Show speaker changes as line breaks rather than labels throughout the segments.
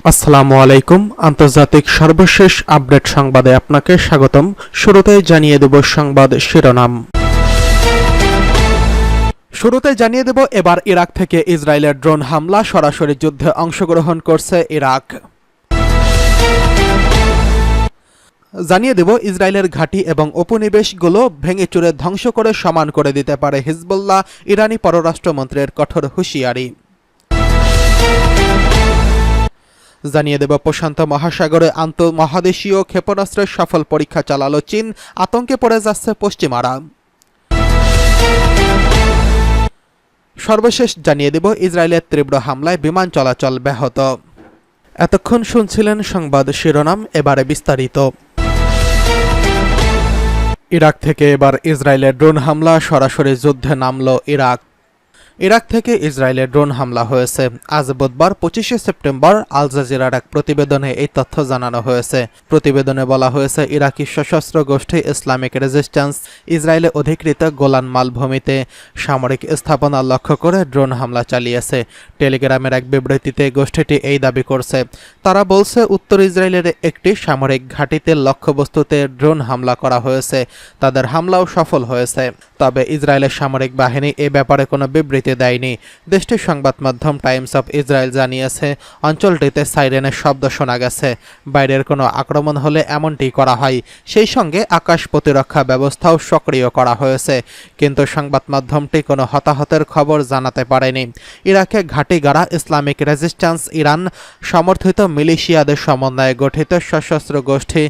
আসসালামু আলাইকুম। আন্তর্জাতিক সর্বশেষ আপডেট সংবাদে আপনাকে স্বাগতম। শুরুতেই জানিয়ে দেব সংবাদ শিরোনাম। এবার ইরাক থেকে ইসরায়েলের ড্রোন হামলা, সরাসরি যুদ্ধে অংশগ্রহণ করছে ইরাক। জানিয়ে দেব ইসরায়েলের ঘাঁটি এবং উপনিবেশগুলো ভেঙে চুরে ধ্বংস করে সমান করে দিতে পারে হিজবুল্লাহ, ইরানি পররাষ্ট্রমন্ত্রীর কঠোর হুঁশিয়ারি। জানিয়ে দেব প্রশান্ত মহাসাগরে আন্তঃমহাদেশীয় ক্ষেপণাস্ত্রের সফল পরীক্ষা চালালো চীন, আতঙ্কে পড়ে যাচ্ছে পশ্চিমারা। সর্বশেষ জানিয়ে দেব ইসরায়েলের তীব্র হামলায় বিমান চলাচল ব্যাহত। এতক্ষণ শুনছিলেন সংবাদ শিরোনাম, এবারে বিস্তারিত। ইরাক থেকে এবার ইসরায়েলের ড্রোন হামলা, সরাসরি যুদ্ধে নামল ইরাক। ইরাক থেকে ইসরায়েলের ড্রোন হামলা হয়েছে। আজ বুধবার 25শে সেপ্টেম্বর আল জাজিরার এক প্রতিবেদনে এই তথ্য জানানো হয়েছে। প্রতিবেদনে বলা হয়েছে, ইরাকি সশস্ত্র গোষ্ঠী ইসলামিক রেজিস্ট্যান্স ইসরায়েলে অধিকৃত গোলান মালভূমিতে সামরিক স্থাপনা লক্ষ্য করে ড্রোন হামলা চালিয়েছে। টেলিগ্রামের এক বিবৃতিতে গোষ্ঠীটি এই দাবি করছে। তারা বলছে, উত্তর ইসরায়েলের একটি সামরিক ঘাঁটিতে লক্ষ্যবস্তুতে ড্রোন হামলা করা হয়েছে। তাদের হামলাও সফল হয়েছে। তবে ইসরায়েলের সামরিক বাহিনী এ ব্যাপারে কোনো বিবৃতি দেয়নি। দেশটির সংবাদ মাধ্যম টাইমস অফ ইসরায়েল জানিয়েছে, অঞ্চলটিতে সাইরেনের শব্দ শোনা গেছে। বাইরের কোনো আক্রমণ হলে এমনটি করা হয়। সেই সঙ্গে আকাশ প্রতিরক্ষা ব্যবস্থাও সক্রিয় করা হয়েছে। কিন্তু সংবাদ মাধ্যমটি কোনো হতাহতের খবর জানাতে পারেনি। ইরাকে ঘাঁটি গাড়া ইসলামিক রেজিস্ট্যান্স ইরান সমর্থিত মিলিশিয়াদের সমন্বয়ে গঠিত সশস্ত্র গোষ্ঠী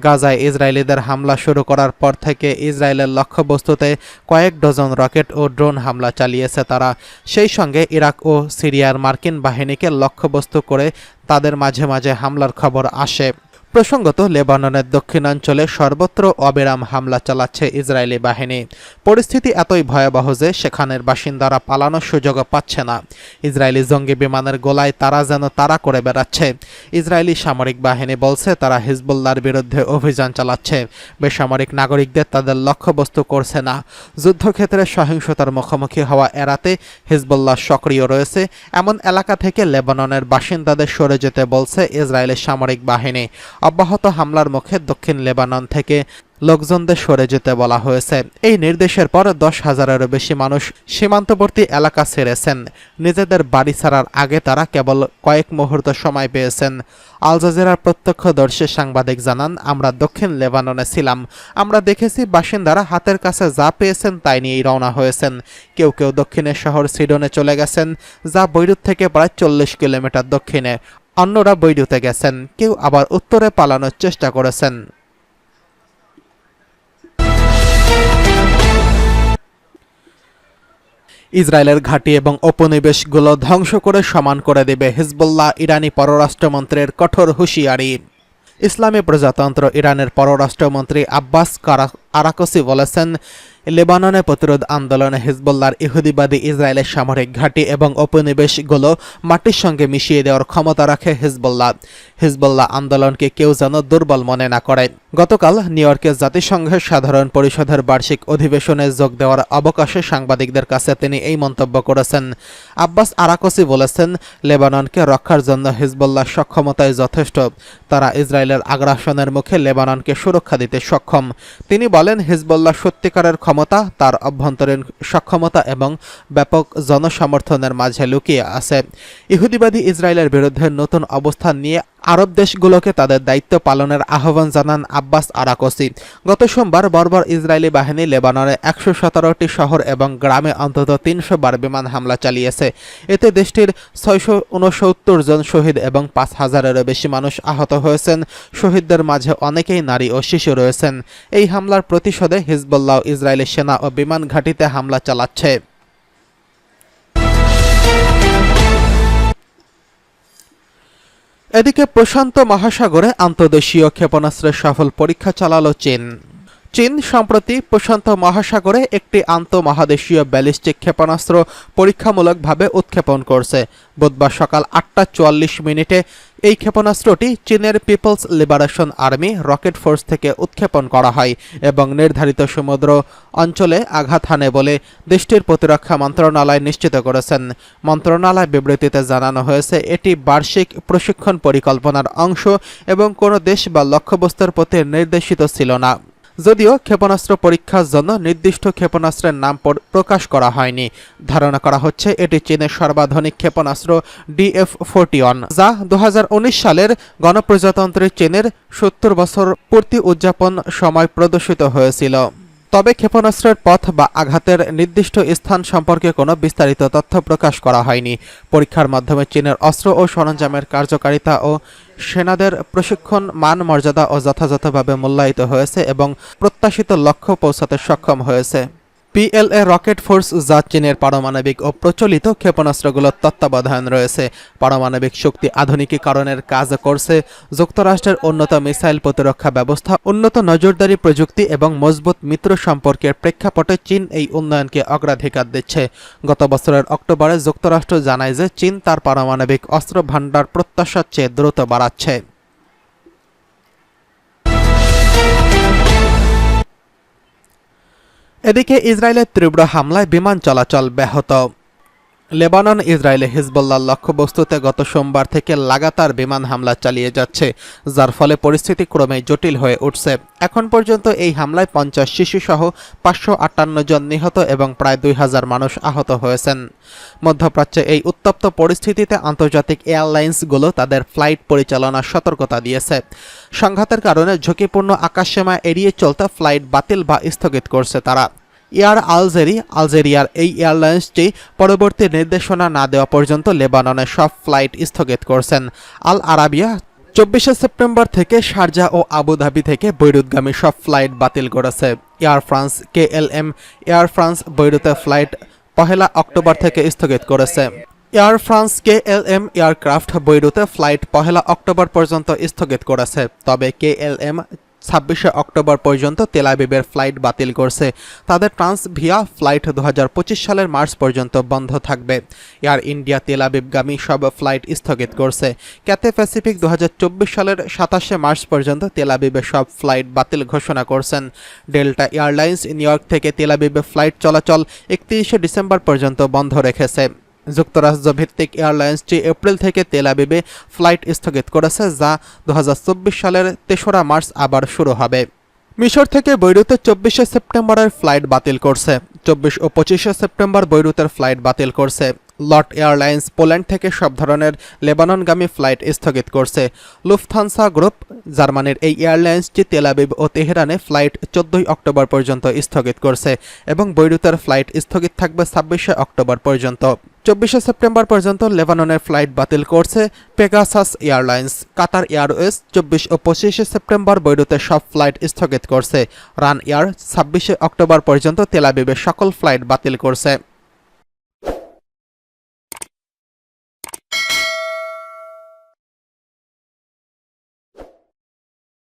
গাজায় ইসরায়েলিদের হামলা শুরু করার পর থেকে ইসরায়েলের লক্ষ্যবস্তুতে কয়েক ডজন রকেট ও ড্রোন হামলা চালিয়েছে তারা। সেই সঙ্গে ইরাক ও সিরিয়ার মার্কিন বাহিনীকে লক্ষ্যবস্তু করে তাদের মাঝে মাঝে হামলার খবর আসে। প্রসঙ্গত, লেবাননের দক্ষিণাঞ্চলে সর্বত্র অবিরাম হামলা চালাচ্ছে ইসরায়েলি বাহিনী। পরিস্থিতি এতই ভয়াবহ যে সেখানের বাসিন্দারা পালানোর সুযোগও পাচ্ছে না। ইসরায়েলি জঙ্গি বিমানের গোলায় তারা যেন তাড়া করে বেড়াচ্ছে। ইসরায়েলি সামরিক বাহিনী বলছে, তারা হিজবুল্লাহর বিরুদ্ধে অভিযান চালাচ্ছে। বেসামরিক নাগরিকদের তাদের লক্ষ্যবস্তু করছে না। যুদ্ধক্ষেত্রে সহিংসতার মুখোমুখি হওয়া এড়াতে হিজবুল্লাহ সক্রিয় রয়েছে। এমন এলাকা থেকে লেবাননের বাসিন্দাদের সরে যেতে বলছে ইসরায়েলি সামরিক বাহিনী। অব্যাহত হামলার মুখে দক্ষিণ লেবানন থেকে লোকজনদের সরে যেতে বলা হয়েছে। এই নির্দেশের পর 10,000-এরও বেশি মানুষ সীমান্তবর্তী এলাকা ছেড়েছেন। নিজেদের বাড়ি ছাড়ার আগে তারা কেবল কয়েক মুহূর্ত সময় পেয়েছেন। আল জাজিরার প্রত্যক্ষদর্শী সাংবাদিক জানান, আমরা দক্ষিণ লেবাননে ছিলাম। আমরা দেখেছি বাসিন্দারা হাতের কাছে যা পেয়েছেন তাই নিয়েই রওনা হয়েছেন। কেউ কেউ দক্ষিণের শহর সিডনে চলে গেছেন, যা বৈরুত থেকে প্রায় 40 কিলোমিটার দক্ষিণে। অন্যরা বৈরুতে গেছেন, কেউ আবার উত্তরে পালানোর চেষ্টা করেছেন। ইসরায়েলের ঘাঁটি এবং উপনিবেশগুলো ধ্বংস করে সমান করে দেবে হিজবুল্লাহ, ইরানি পররাষ্ট্রমন্ত্রীর কঠোর হুঁশিয়ারি। ইসলামী প্রজাতন্ত্র ইরানের পররাষ্ট্রমন্ত্রী আব্বাস আরাকসি বলেছেন, লেবাননে প্রতিরোধ আন্দোলনে হিজবুল্লাহর ইহুদিবাদী ইসরায়েলের সামরিক ঘাঁটি এবং উপনিবেশগুলো মাটির সঙ্গে মিশিয়ে দেওয়ার ক্ষমতা রাখে হিজবুল্লাহ আন্দোলনকে কেউ যেন দুর্বল মনে না করে। গতকাল নিউ ইয়র্কে জাতিসংঘের সাধারণ পরিষদের বার্ষিক অধিবেশনে যোগ দেওয়ার অবকাশে সাংবাদিকদের কাছে তিনি এই মন্তব্য করেছেন। আব্বাস আরাকসি বলেছেন, লেবাননকে রক্ষার জন্য হিজবুল্লাহ সক্ষমতায় যথেষ্ট। তারা ইসরায়েলের আগ্রাসনের মুখে লেবাননকে সুরক্ষা দিতে সক্ষম। তিনি বলেন, হিজবুল্লাহ সত্যিকারের ক্ষমতা তার অভ্যন্তরীণ সক্ষমতা এবং ব্যাপক জনসমর্থনের মাঝে লুকিয়ে আছে। ইহুদিবাদী ইসরায়েলের বিরুদ্ধে নতুন অবস্থান নিয়ে আরব দেশগুলোকে তাদের দায়িত্ব পালনের আহ্বান জানান আব্বাস আরাকসি। গত সোমবার বর্বর ইসরায়েলি বাহিনী লেবাননের 117টি শহর এবং গ্রামে অন্তত 300 বার বিমান হামলা চালিয়েছে। এতে দেশটির 669 জন শহীদ এবং 5,000-এরও বেশি মানুষ আহত হয়েছেন। শহীদদের মাঝে অনেকেই নারী ও শিশু রয়েছেন। এই হামলার প্রতিশোধে হিজবুল্লাহ ইসরায়েলি সেনা ও বিমান ঘাঁটিতে হামলা চালাচ্ছে। এদিকে প্রশান্ত মহাসাগরে আন্তর্দেশীয় ক্ষেপণাস্ত্রের সফল পরীক্ষা চালালো চীন। চীন সম্প্রতি প্রশান্ত মহাসাগরে একটি আন্তঃমহাদেশীয় ব্যালিস্টিক ক্ষেপণাস্ত্র পরীক্ষামূলকভাবে উৎক্ষেপণ করছে। বুধবার সকাল 8:44 এই ক্ষেপণাস্ত্রটি চীনের people's liberation army rocket force থেকে উৎক্ষেপণ করা হয় এবং নির্ধারিত সমুদ্র অঞ্চলে আঘাত হানে বলে দেশটির প্রতিরক্ষা মন্ত্রণালয় নিশ্চিত করেছেন। মন্ত্রণালয় বিবৃতিতে জানানো হয়েছে, এটি বার্ষিক প্রশিক্ষণ পরিকল্পনার অংশ এবং কোনো দেশ বা লক্ষ্যবস্তুর প্রতি নির্দেশিত ছিল না। যদিও ক্ষেপণাস্ত্র পরীক্ষার জন্য নির্দিষ্ট ক্ষেপণাস্ত্রের নাম প্রকাশ করা হয়নি। ধারণা করা হচ্ছে এটি চীনের সর্বাধুনিক ক্ষেপণাস্ত্র DF-41, যা 2019 সালের গণপ্রজাতন্ত্রী চীনের 70 বছর পূর্তি উদযাপন সময় প্রদর্শিত হয়েছিল। তবে ক্ষেপণাস্ত্রের পথ বা আঘাতের নির্দিষ্ট স্থান সম্পর্কে কোনো বিস্তারিত তথ্য প্রকাশ করা হয়নি। পরীক্ষার মাধ্যমে চীনের অস্ত্র ও সরঞ্জামের কার্যকারিতা ও সেনাদের প্রশিক্ষণ মান মর্যাদা ও যথাযথভাবে মূল্যায়িত হয়েছে এবং প্রত্যাশিত লক্ষ্য পৌঁছাতে সক্ষম হয়েছে। PLA রকেট ফোর্স, যা চীনের পারমাণবিক ও প্রচলিত ক্ষেপণাস্ত্রগুলোর তত্ত্বাবধান রয়েছে, পারমাণবিক শক্তি আধুনিকীকরণের কাজ করছে। যুক্তরাষ্ট্রের উন্নত মিসাইল প্রতিরক্ষা ব্যবস্থা, উন্নত নজরদারি প্রযুক্তি এবং মজবুত মিত্র সম্পর্কের প্রেক্ষাপটে চীন এই উন্নয়নকে অগ্রাধিকার দিচ্ছে। গত বছরের অক্টোবরে যুক্তরাষ্ট্র জানায় যে চীন তার পারমাণবিক অস্ত্র ভান্ডার প্রত্যাশার চেয়ে দ্রুত বাড়াচ্ছে। এদিকে ইসরায়েলের তীব্র হামলায় বিমান চলাচল ব্যাহত। লেবানন ইসরায়েলে হিজবুল্লাহর লক্ষ্যবস্তুতে গত সোমবার থেকে লাগাতার বিমান হামলা চালিয়ে যাচ্ছে, যার ফলে পরিস্থিতি ক্রমেই জটিল হয়ে উঠছে। এখন পর্যন্ত এই হামলায় 50 শিশুসহ 558 জন নিহত এবং প্রায় 2000 মানুষ আহত হয়েছেন। মধ্যপ্রাচ্যে এই উত্তপ্ত পরিস্থিতিতে আন্তর্জাতিক এয়ারলাইন্সগুলো তাদের ফ্লাইট পরিচালনার সতর্কতা দিয়েছে। সংঘাতের কারণে ঝুঁকিপূর্ণ আকাশসীমা এড়িয়ে চলতে ফ্লাইট বাতিল বা স্থগিত করছে তারা। এয়ার আলজেরিয়ার এই এয়ারলাইন্সটি পরবর্তী নির্দেশনা না দেওয়া পর্যন্ত লেবাননের সব ফ্লাইট স্থগিত করছেন। আল আরাবিয়া 24 সেপ্টেম্বর থেকে শারজাহ ও আবুধাবি থেকে বৈরুতগামী সব ফ্লাইট বাতিল করেছে। Air France KLM Air France বৈরুতে ফ্লাইট 1 অক্টোবর থেকে স্থগিত করেছে। এয়ার ফ্রান্স KLM এয়ারক্রাফট বৈরুতে ফ্লাইট 1 অক্টোবর পর্যন্ত স্থগিত করেছে। তবে KLM 26 অক্টোবর পর্যন্ত তেল আবিবের ফ্লাইট বাতিল করছে। তাদের ট্রান্সভিয়া ফ্লাইট 2025 সালের মার্চ পর্যন্ত বন্ধ থাকবে। এয়ার ইন্ডিয়া তেল আবিবগামী সব ফ্লাইট স্থগিত করছে। ক্যাথে প্যাসিফিক 2024 সালের 27 মার্চ পর্যন্ত তেল আবিবের সব ফ্লাইট বাতিল ঘোষণা করছেন। ডেল্টা এয়ারলাইন্স নিউ ইয়র্ক থেকে তেল আবিবে ফ্লাইট চলাচল 31 ডিসেম্বর পর্যন্ত বন্ধ রেখেছে। যুক্তরাষ্ট্র ভিত্তিক এয়ারলাইন্সটি এপ্রিল থেকে তেল আবিবে ফ্লাইট স্থগিত করেছে, যা 2024 সালের 3রা মার্চ আবার শুরু হবে। মিশর থেকে বৈরুতে 24 সেপ্টেম্বরের ফ্লাইট বাতিল করছে। 24 ও 25 সেপ্টেম্বর বৈরুতের ফ্লাইট বাতিল করছে। লট এয়ারলাইন্স পোল্যান্ড থেকে সব ধরনের লেবাননগামী ফ্লাইট স্থগিত করছে। লুফথানসা গ্রুপ জার্মানির এই এয়ারলাইন্সটি তেল আবিব ও তেহরানে ফ্লাইট 14 অক্টোবর পর্যন্ত স্থগিত করছে এবং বৈরুতের ফ্লাইট স্থগিত থাকবে 26 অক্টোবর পর্যন্ত। 24 সেপ্টেম্বর পর্যন্ত লেবাননের ফ্লাইট বাতিল করছে পেগাসাস এয়ারলাইন্স। কাতার এয়ারওয়েজ 24 ও 25 সেপ্টেম্বর বৈরুতে সব ফ্লাইট স্থগিত করছে। রান এয়ার 26 অক্টোবর পর্যন্ত তেল আবিবের সকল ফ্লাইট বাতিল করছে।